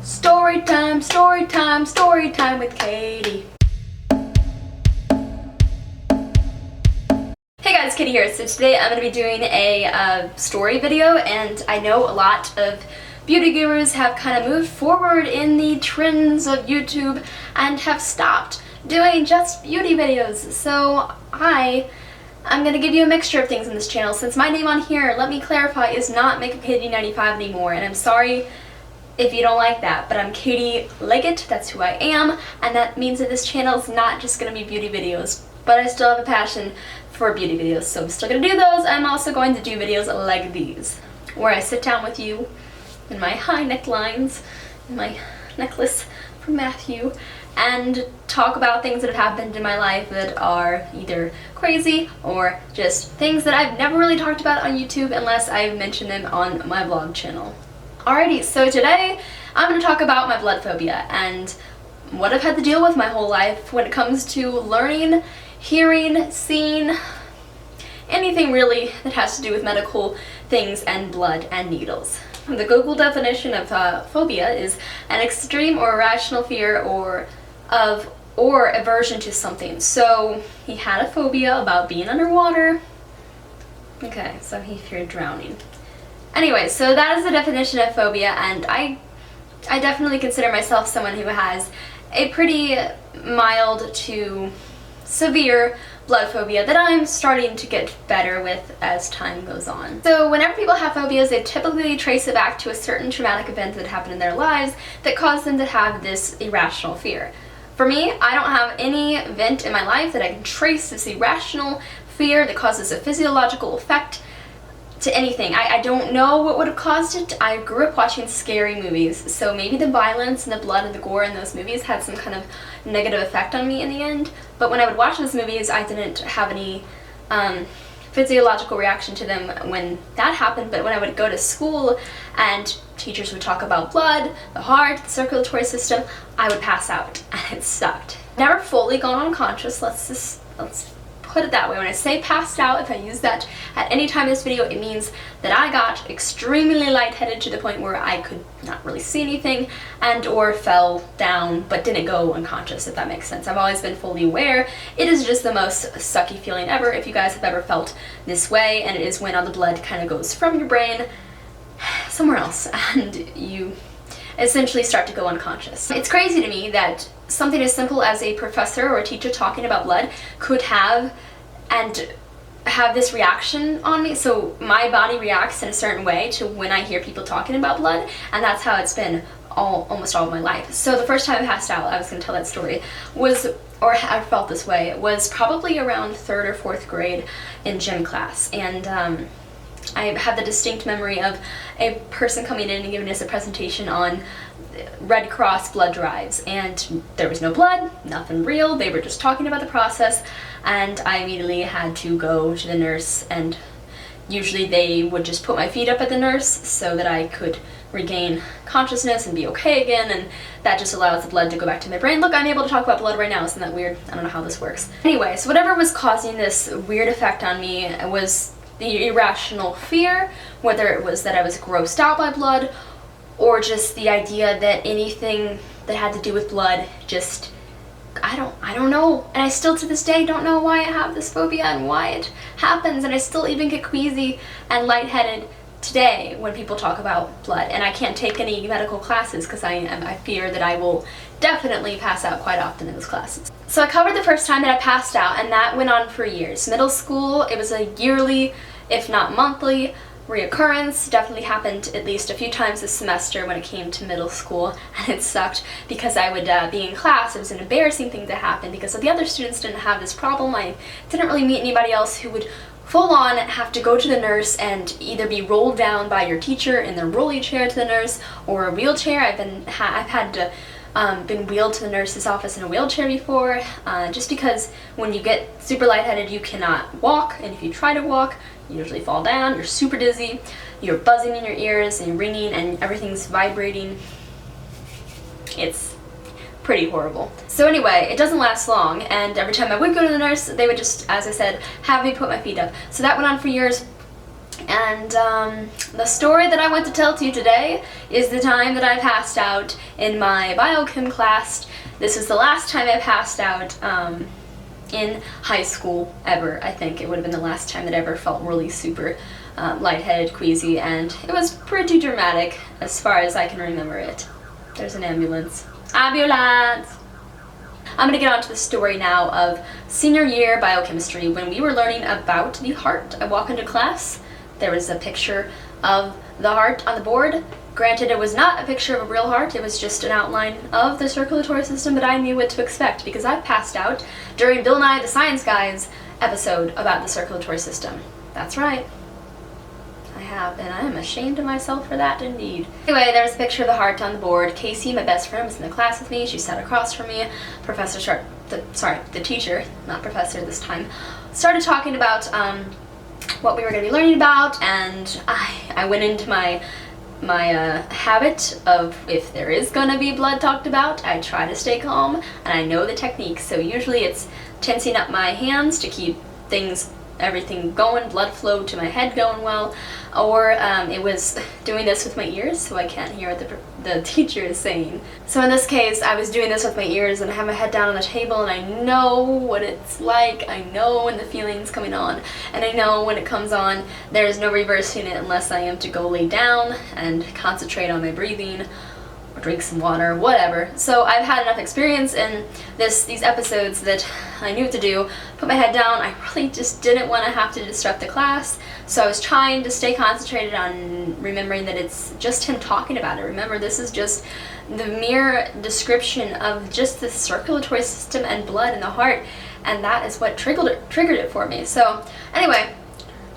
Story time, story time, story time with Katie. Hey guys, Katie here. So today I'm going to be doing a story video, and I know a lot of beauty gurus have kind of moved forward in the trends of YouTube and have stopped doing just beauty videos. So I'm going to give you a mixture of things in this channel. Since my name on here, let me clarify, is not Makeup Katie 95 anymore, and I'm sorry if you don't like that, but I'm Katie Legate, that's who I am, and that means that this channel is not just going to be beauty videos, but I still have a passion for beauty videos, so I'm still going to do those. I'm also going to do videos like these, where I sit down with you in my high necklines, in my necklace from Matthew, and talk about things that have happened in my life that are either crazy or just things that I've never really talked about on YouTube unless I've mentioned them on my vlog channel. Alrighty, so today I'm going to talk about my blood phobia and what I've had to deal with my whole life when it comes to learning, hearing, seeing, anything really that has to do with medical things and blood and needles. The Google definition of phobia is an extreme or irrational fear or aversion to something. So he had a phobia about being underwater. Okay, so he feared drowning. Anyway, so that is the definition of phobia, and I definitely consider myself someone who has a pretty mild to severe blood phobia that I'm starting to get better with as time goes on. So whenever people have phobias, they typically trace it back to a certain traumatic event that happened in their lives that caused them to have this irrational fear. For me, I don't have any event in my life that I can trace this irrational fear that causes a physiological effect to anything. I don't know what would have caused it. I grew up watching scary movies, so maybe the violence and the blood and the gore in those movies had some kind of negative effect on me in the end. But when I would watch those movies, I didn't have any physiological reaction to them when that happened. But when I would go to school and teachers would talk about blood, the heart, the circulatory system, I would pass out, and it sucked. Never fully gone unconscious, let's put it that way. When I say passed out, if I use that at any time in this video, it means that I got extremely lightheaded to the point where I could not really see anything and or fell down but didn't go unconscious, if that makes sense. I've always been fully aware. It is just the most sucky feeling ever if you guys have ever felt this way, and it is when all the blood kind of goes from your brain somewhere else and you essentially start to go unconscious. It's crazy to me that something as simple as a professor or a teacher talking about blood could have this reaction on me. So my body reacts in a certain way to when I hear people talking about blood, and that's how it's been almost all of my life. So the first time I passed out, I was going to tell that story, I felt this way, was probably around 3rd or 4th grade in gym class. And I have the distinct memory of a person coming in and giving us a presentation on Red Cross blood drives, and there was no blood, nothing real, they were just talking about the process, and I immediately had to go to the nurse, and usually they would just put my feet up at the nurse so that I could regain consciousness and be okay again, and that just allows the blood to go back to my brain. Look, I'm able to talk about blood right now, isn't that weird? I don't know how this works. Anyway, so whatever was causing this weird effect on me was the irrational fear, whether it was that I was grossed out by blood or just the idea that anything that had to do with blood just, I don't know. And I still to this day don't know why I have this phobia and why it happens, and I still even get queasy and lightheaded today when people talk about blood. And I can't take any medical classes because I fear that I will definitely pass out quite often in those classes. So I covered the first time that I passed out, and that went on for years. Middle school, it was a yearly, if not monthly, reoccurrence. Definitely happened at least a few times this semester when it came to middle school, and it sucked because I would be in class. It was an embarrassing thing to happen because the other students didn't have this problem. I didn't really meet anybody else who would full on have to go to the nurse and either be rolled down by your teacher in their rolly chair to the nurse or a wheelchair. I've had to been wheeled to the nurse's office in a wheelchair before, just because when you get super lightheaded you cannot walk, and if you try to walk you usually fall down, you're super dizzy, you're buzzing in your ears and ringing and everything's vibrating. It's pretty horrible. So anyway, it doesn't last long, and every time I would go to the nurse they would just, as I said, have me put my feet up. So that went on for years. And the story that I want to tell to you today is the time that I passed out in my biochem class. This was the last time I passed out in high school ever. I think it would have been the last time that I ever felt really super lightheaded, queasy, and it was pretty dramatic as far as I can remember it. There's an ambulance. Ambulance! I'm going to get on to the story now of senior year biochemistry when we were learning about the heart. I walk into class, there was a picture of the heart on the board. Granted, it was not a picture of a real heart, it was just an outline of the circulatory system, but I knew what to expect because I passed out during Bill Nye the Science Guy's episode about the circulatory system. That's right. I have, and I am ashamed of myself for that indeed. Anyway, there was a picture of the heart on the board. Casey, my best friend, was in the class with me. She sat across from me. The teacher, not professor this time, started talking about what we were going to be learning about, and I went into my habit of, if there is going to be blood talked about, I try to stay calm, and I know the technique. So usually it's tensing up my hands to keep everything going, blood flow to my head going well, or it was doing this with my ears so I can't hear what the teacher is saying. So in this case, I was doing this with my ears and I have my head down on the table and I know what it's like. I know when the feeling's coming on, and I know when it comes on, there's no reversing it unless I am to go lay down and concentrate on my breathing, or drink some water, whatever. So I've had enough experience in these episodes that I knew what to do. Put my head down. I really just didn't want to have to disrupt the class, so I was trying to stay concentrated on remembering that it's just him talking about it. Remember, this is just the mere description of just the circulatory system and blood in the heart, and that is what triggered it for me. So anyway,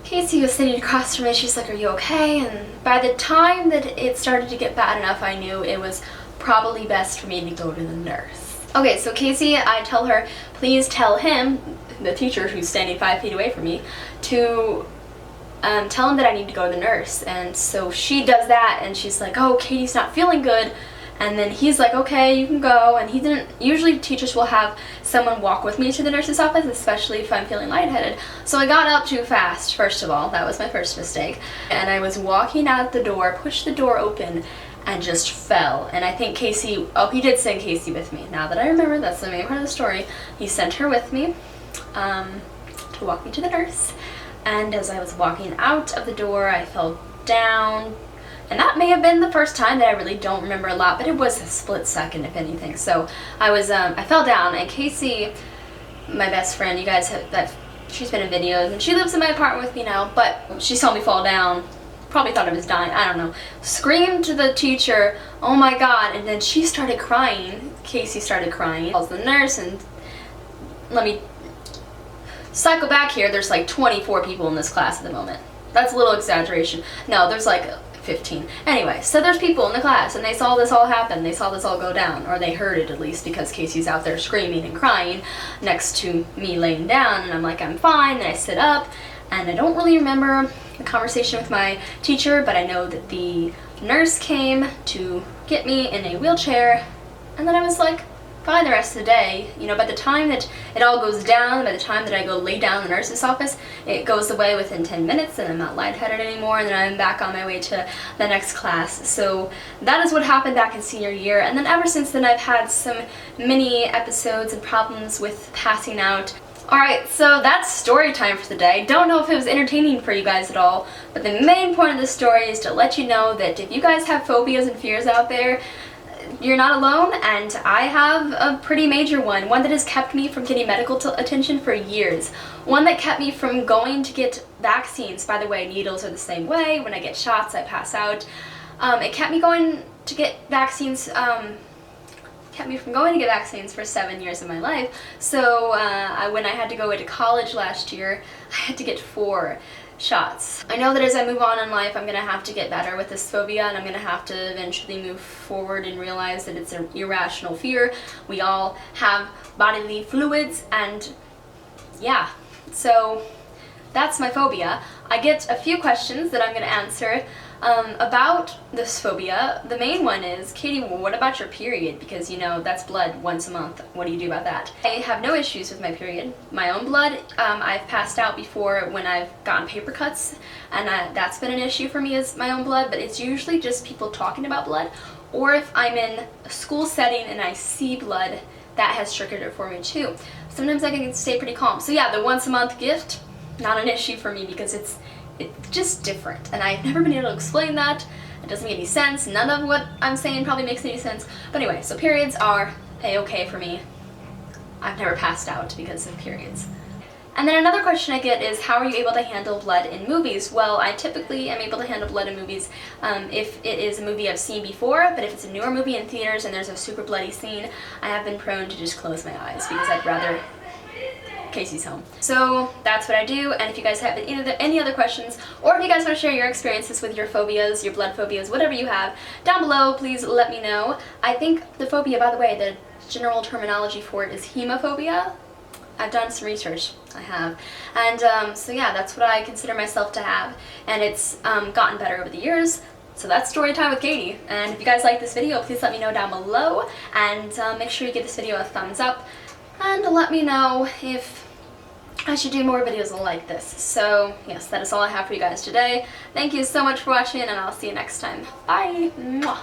Casey was sitting across from me. She's like, "Are you okay?" And by the time that it started to get bad enough, I knew it was probably best for me to go to the nurse. Okay, so Casey, I tell her, please tell him, the teacher who's standing 5 feet away from me, to tell him that I need to go to the nurse. And so she does that, and she's like, "Oh, Katie's not feeling good." And then he's like, "Okay, you can go." And he didn't, usually teachers will have someone walk with me to the nurse's office, especially if I'm feeling lightheaded. So I got up too fast, first of all. That was my first mistake. And I was walking out the door, pushed the door open, and just fell. And I think Casey, he did send Casey with me. Now that I remember, that's the main part of the story. He sent her with me to walk me to the nurse. And as I was walking out of the door, I fell down. And that may have been the first time that I really don't remember a lot, but it was a split second, if anything. So I fell down, and Casey, my best friend, you guys have that, she's been in videos, and she lives in my apartment with me now, but she saw me fall down, probably thought I was dying, I don't know, screamed to the teacher, "Oh my God," and then she started crying. Casey started crying. Calls the nurse, and let me cycle back here. There's like 24 people in this class at the moment. That's a little exaggeration. No, there's like 15. Anyway, so there's people in the class, and they saw this all happen. They saw this all go down, or they heard it at least, because Casey's out there screaming and crying next to me laying down, and I'm like, "I'm fine." And I sit up, and I don't really remember the conversation with my teacher, but I know that the nurse came to get me in a wheelchair, and then I was like fine the rest of the day. You know, by the time that it all goes down, by the time that I go lay down in the nurse's office, it goes away within 10 minutes, and I'm not lightheaded anymore, and then I'm back on my way to the next class. So that is what happened back in senior year, and then ever since then I've had some mini episodes and problems with passing out. Alright, so that's story time for the day. Don't know if it was entertaining for you guys at all, but the main point of this story is to let you know that if you guys have phobias and fears out there, you're not alone, and I have a pretty major one that has kept me from getting medical attention for years. One that kept me from going to get vaccines. By the way, needles are the same way. When I get shots, I pass out. It kept me going to get vaccines, kept me from going to get vaccines for 7 years of my life. So when I had to go into college last year, I had to get 4 shots. I know that as I move on in life, I'm going to have to get better with this phobia, and I'm going to have to eventually move forward and realize that it's an irrational fear. We all have bodily fluids, and yeah, so that's my phobia. I get a few questions that I'm going to answer About this phobia, the main one is, Katie, what about your period? Because, you know, that's blood once a month. What do you do about that? I have no issues with my period. My own blood, I've passed out before when I've gotten paper cuts, and that's been an issue for me, is my own blood, but it's usually just people talking about blood, or if I'm in a school setting and I see blood, that has triggered it for me too. Sometimes I can stay pretty calm. So yeah, the once a month gift, not an issue for me because it's just different, and I've never been able to explain that. It doesn't make any sense. None of what I'm saying probably makes any sense. But anyway, so periods are a-okay for me. I've never passed out because of periods. And then another question I get is, how are you able to handle blood in movies? Well, I typically am able to handle blood in movies if it is a movie I've seen before, but if it's a newer movie in theaters and there's a super bloody scene, I have been prone to just close my eyes because I'd rather Casey's home. So that's what I do, and if you guys have any other questions, or if you guys want to share your experiences with your phobias, your blood phobias, whatever you have, down below, please let me know. I think the phobia, by the way, the general terminology for it is hemophobia. I've done some research, I have, and so yeah, that's what I consider myself to have, and it's gotten better over the years. So that's story time with Katie, and if you guys like this video, please let me know down below, and make sure you give this video a thumbs up, and let me know if I should do more videos like this. So yes, that is all I have for you guys today. Thank you so much for watching, and I'll see you next time. Bye! Mwah.